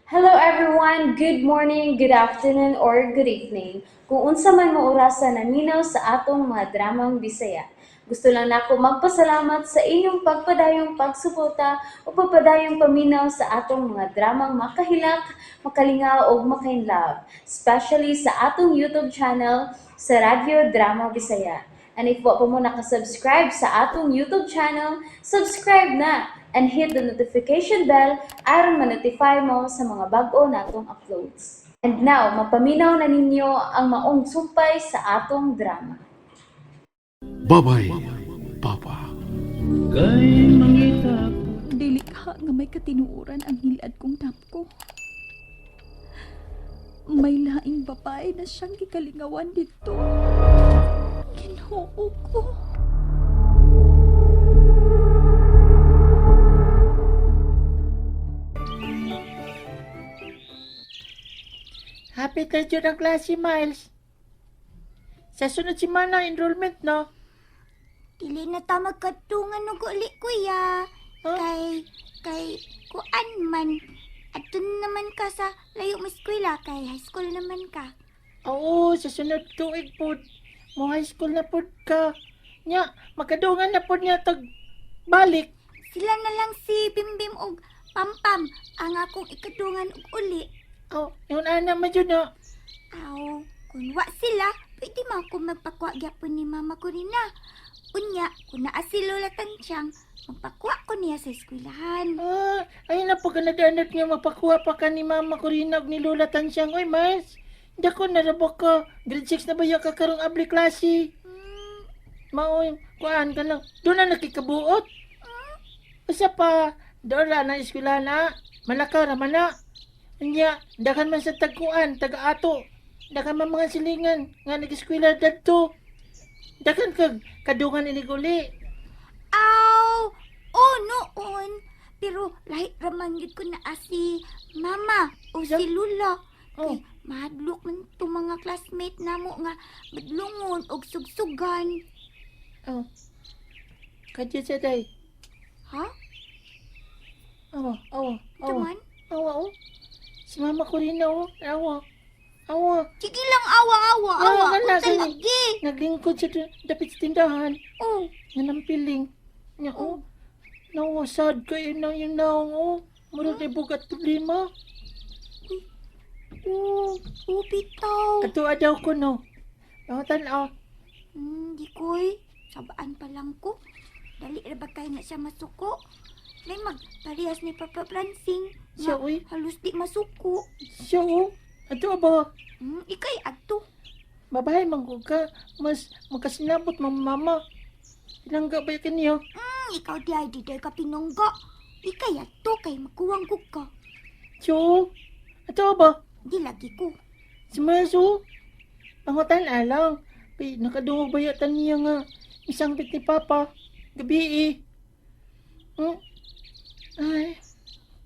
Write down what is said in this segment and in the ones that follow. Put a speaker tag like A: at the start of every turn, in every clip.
A: Hello everyone, good morning, good afternoon, or good evening. Kung unsa man mo orasan naminaw sa atong mga dramang Bisaya. Gusto lang nako magpasalamat sa inyong pagpadayong pagsuporta o pagpadayong paminaw sa atong mga dramang makahilak, makalingaw o makainlove, especially sa atong YouTube channel sa Radyo Drama Bisaya. And if wa pa mo nakasubscribe sa atong YouTube channel, subscribe na and hit the notification bell aron ma-notify mo sa mga bag-o natong uploads. And now, mapaminaw na ninyo ang maong sumpay sa atong drama.
B: Babay, Papa.
C: Kay mangita
D: Dili ka nga may katinuuran ang hilad kong napko. May laing babae na siyang gikalingawan dito. Ginoo ko.
C: Happy ka dyan ang klase, Miles. Sa sunod simana, enrollment, no?
E: Dili na ta magkatungan og uli, kuya.
C: Huh?
E: Kay, kuan man. Adun naman ka sa layo mo eskwela, kay high school naman ka.
C: Oo, sa sunod tuig po. Mo high school na po ka. Nya, makadungan na po niya tag balik.
E: Sila na lang si Bimbim og Pampam ang akong ikadungan og uli.
C: Oh, yun naman yun, no?
E: Aw, kung wa sila, pwede man ako magpakwa gyapon ni mama ko rin na. Unya, kung naa si Lola Tansyang, magpakwa ko niya sa eskwelahan.
C: Ah, ayun na po ka nadaanat niya mapakuha pa ka ni Mama Corina og ni Lola Tansyang. Oy, Miles, dako narabok ka. Grade 6 na ba yung kakarong abli klase? Maoy, kuhaan ka lang. Doon na nakikabuot. Usa pa, doon na eskwela na. Malaka raman na. Unya, dakan man sa tagkuan, taga-ato. Dakan man mga silingan, nga nag-eskwela dadto. Dakan kag kadungan iniguli.
E: Aw! Oh, noon. Pero lahi raman yun ko na si Mama o si Lula.
C: Oh.
E: Kay mahadlok man to mga classmate namo nga badlungon og sugsugan.
C: Oh. Kadya siya day.
E: Ha?
C: Awa.
E: Ito man?
C: Awa. Si Mama Corina, Awa.
E: Sige lang, awa.
C: wala,
E: Unsa
C: ganyan.
E: lagi?
C: Naglingkod siya dapit sa tindahan.
E: Oh,
C: Nanampiling. Nya, nawa, sad kayo na yun na, Murag na bugat problema.
E: bitaw.
C: Ato daw ko, no. Tanaw.
E: Di ko'y. Sabaan pa lang ko. Dali ra ba kayo na siya masuko? May magparehas ni Papa Francing.
C: Siya,
E: Nga,
C: uy.
E: halos di masuko.
C: Siya, Ato ba?
E: Ikay adto.
C: Babae, manggug ka. Mas magkasinabot, mama. Pinangga ba yung niyo?
E: Ikaw di ay di ka pinongga. Ikay adto kay makuwang ka.
C: Siya, ato ba?
E: Di lagi ko.
C: Si Maso, pangutan alang. Nakadungog ba yata niya nga isang bit ni Papa. Gabi Ay,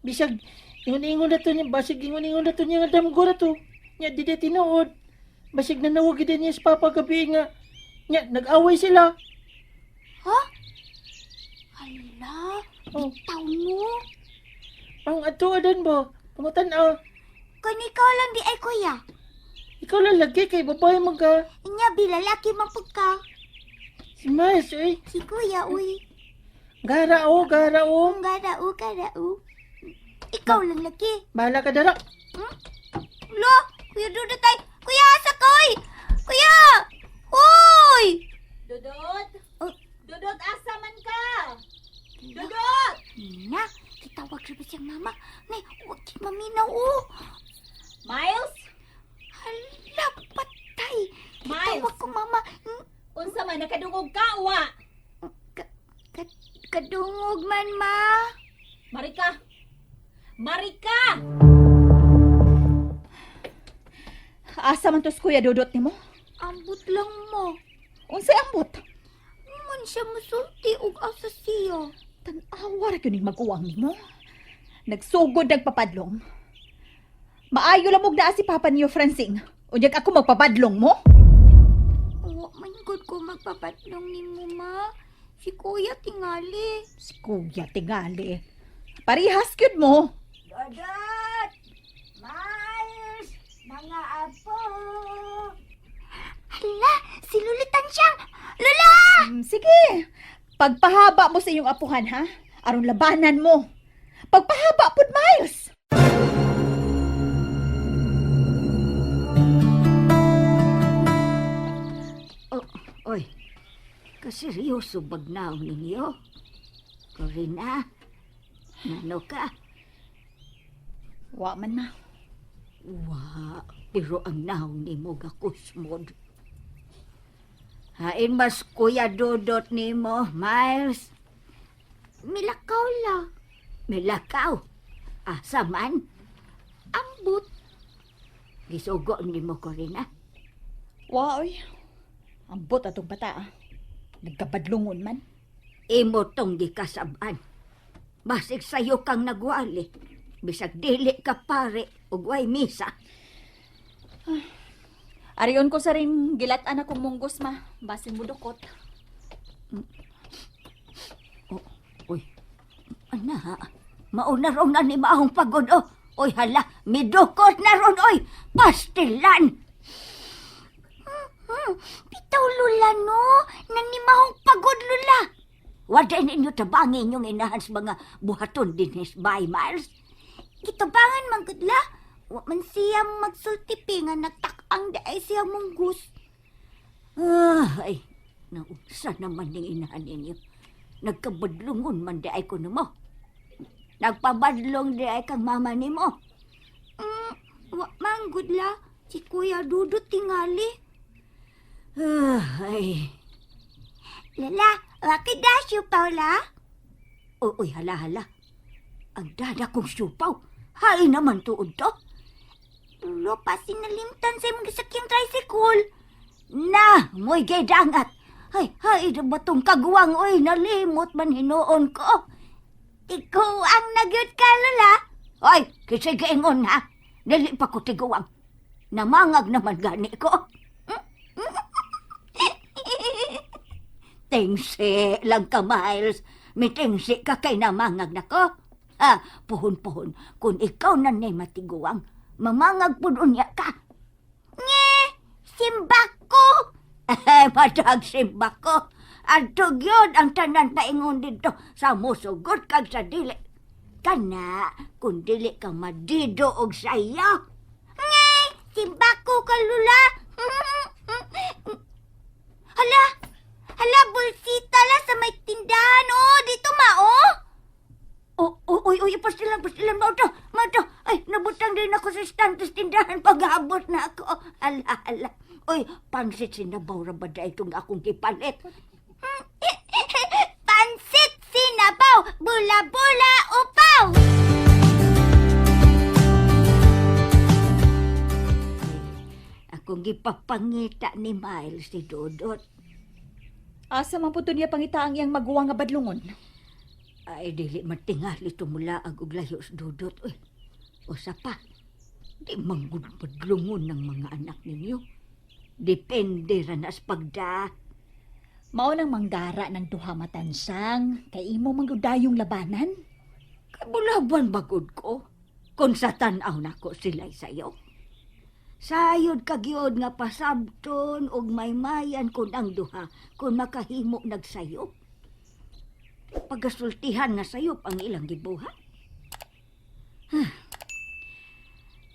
C: bisag, ingon-ingon na to niya, basig ingon-ingon na to niya nga damgo na to. Nya, di tinuod. Basig na nawag din niya si Papa gabi nga. Nya, nag-away sila.
E: Ha? Hala,
C: Oh.
E: bitaw mo.
C: Ang ato adan ba? Pangutan
E: Kani ikaw lang di ay kuya.
C: ikaw lang lagi kay babae mo ka.
E: Inya bilalaki mapag ka.
C: Si Mas,
E: Si kuya, uy.
C: Gara o.
E: Kung garao. Ikaw lang laki.
C: Bahala ka dara.
E: Lo, kuya Dudot tay. Kuya, sakoy! Kuya! Hoy!
F: Dudot?
E: Oh.
F: Dudot, asa man ka? Dudot!
E: Na, kitawag siya ba siyang mama? Nay, huwag siya maminaw, oh.
F: Miles?
E: Hala, patay.
F: Miles?
E: Kitawag ko mama.
F: Unsa man, nakadungog ka, uwa?
E: Kadungog man, ma.
F: Marika!
D: Asa man tos kuya dudot nimo?
E: Ambot lang mo.
D: Unsay ambot?
E: Man siya masulti og asa siya.
D: Tan-awa ra gyud ning mag-uwang nimo. Nagsugod nagpapadlong. Maayo lamog na si Papa niyo Francing. Unyag ako magpapadlong mo?
E: Oo, man good ko magpapatlong ni mo, ma. Si kuya tingali.
D: Si kuya tingali. Parihas gyud mo.
F: Dudot!
D: Pagpahaba mo sa iyong apuhan, ha? Aron labanan mo. Pagpahaba pud, Miles!
G: Oy, kaseryoso bagnaw ninyo? Corina, nano ka?
D: Wa man na.
G: Wa, pero ang naong ni mo gakusmod. Hain mas kuya dudot ni mo, Miles.
E: Milakaw la.
G: Milakaw. Asa man?
E: Ambot.
G: Gisugo ni mo, Corina.
D: Wa, oy. Ambot atong bata, ah. Nagkapadlungon man.
G: Imo tong gikasaban. Basig sayo kang nagwali. Bisag dili ka pare ug way misa.
D: Ariyon ko sa rin gilat-an akong munggos, ma. Basin mo dukot.
G: Uy, ana, mauna ron na ni maahong pagod, oh. Oy, hala, midukot na ron, oy. Pastilan.
E: Bitaw lula no. Nanimahong pagod lula.
G: Wala ninyo tabangin yung inahan sa mga buhaton din his by Miles.
E: Gitabangan man gudla. Wa man siya magsultipi nga nagtakang daay siya munggus.
G: Ay, nausa naman ng inahan ninyo. Nagkabadlungon man di ay ko na mo. Nagpabadlong di ay kang mama ni mo.
E: Wa man gudla. Si Kuya Dudut tingali.
G: Ay,
E: Lala, wakid dasyo, Paula.
G: uy, hala. Ang dada kong supaw. Hay naman tuod to.
E: Tulo pa sinalimtan sa mga sakyang tricycle.
G: Na, mo'y gay dangat. Hay, batong kaguwang, oy, nalimot man hinoon ko.
E: Ikaw ang nagyot ka, Lola.
G: Oy, kasi gaingon ha. Dali pa ko tiguwang. Namangag naman gani ko. Tingsi lang ka, Miles. May tingsi ka kay namangag na ko. Puhon-puhon. Kung ikaw na na'y matiguwang, mamangag po niya ka.
E: Simbako.
G: Madag simba ko. At yun ang tanan paingon dito sa musugot kag sa dili. Kana, kung dili ka madido og saya.
E: Simbako ka, Lola. Hala, bulsita la sa may tindahan, oh. Dito, mao.
G: Uy, pastilan mo to. Ay, nabutang din ako sa stand sa tindahan pag-abot na ako. Hala. Uy, pansit sinabaw ra ba da itong akong gipalit?
E: Pansit, sinabaw, bula-bula, upaw.
G: Akong gipapangita ni Miles si Dodot.
D: Asa man po niya pangita ang iyang maguwang nga badlungon.
G: Ay, dili matingali tumula ag og layo sa Dodot. Uy, usa pa. Di manggod padlungon ng mga anak ninyo. Depende ra na sa pagda.
D: Mao nang manggara ng duha matansang, kay imo manggudayong labanan.
G: Kabulaban bagod ko. Kung sa tanaw na ko sila'y sayo. Sayod kagyod nga pasabton og maymayan kun ang duha kung makahimo nagsayo. Pagasultihan nga sayop ang ilang gibuhat.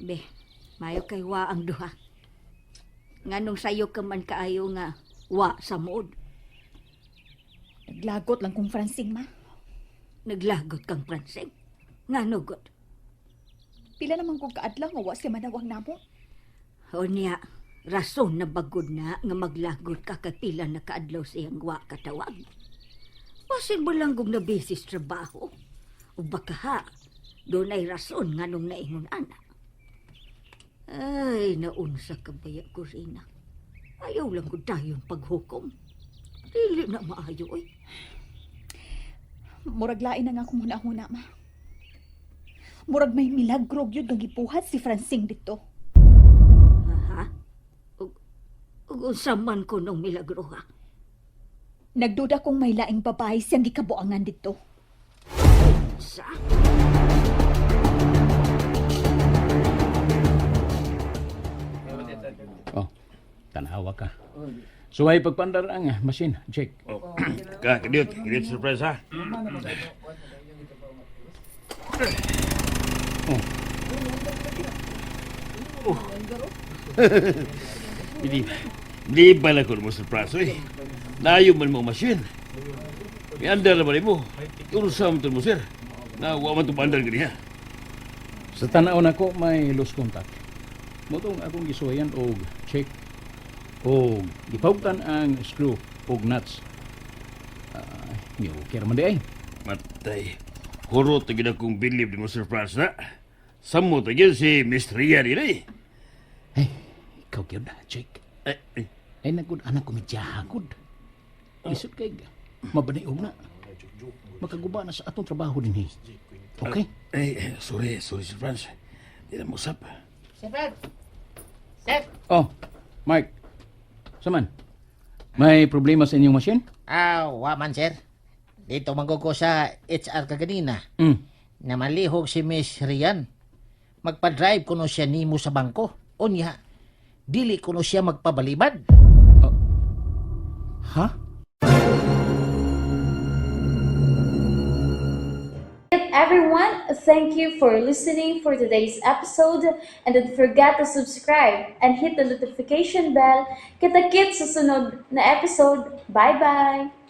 G: Be, mayo kay wa ang duha. Nganong sayo ka man kaayo nga wa sa mood.
D: Naglagot lang kung Francine, ma.
G: Naglagot kang Francine. Nganugot.
D: Pila naman kong kaadlang nga wa siya manawang namo.
G: O niya, rason na bagod na nga maglagot ka kay pila na kaadlaw siyang wa katawag. Pasin mo lang kung nabisis trabaho. O baka ha, doon ay rason nga nung naingon ana. Ay, naunsa ka baya ko, Rina. Ayaw lang ko tayong paghukom. Dili na maayo eh.
D: Murag lain na nga kung huna-huna, ma. Murag may milagro yun nga gipuhat si Francine dito.
G: Ha? Ug unsa man ko nung milagro ha?
D: Nagduda kong may laing babae siyang gikabuangan dito.
G: Sa?
H: Oh, tanawa ka. So ay pagpandar ang machine, check.
I: Kadiyot surprise ha. Hindi pala ko mo surprise eh. Nayo man mo machine. May andar naman mo. Urusam to mo sir. Na wa man to pandar gani ha.
H: Sa tanaw na ko may loose contact. Motong akong gisuwayan og check og gipawtan ang screw og nuts. Ni okay man di ay.
I: Matay. Huro to gina kong believe di mo surprise na. Samo to gina si Mr. Rian ini.
H: Hey, ikaw gyud check.
I: Eh,
H: Ay nagud anak ko midyahagod. Isot kay mabaniog na. Makaguba na sa atong trabaho dinhi. Okay?
I: sorry surprise. Di na mo sap.
C: Sir Brad. Sir.
H: Oh, Mike. Saman. May problema sa inyong machine?
C: Wa man sir. Dito manggugo sa HR kaganina.
H: Hmm.
C: Na malihog si Miss Rian. Magpa-drive kuno siya nimo sa bangko. Unya, dili kuno siya magpabalibad.
H: Ha?
A: Everyone, thank you for listening for today's episode, and don't forget to subscribe and hit the notification bell. Kita-kits sa sunod na episode. Bye-bye!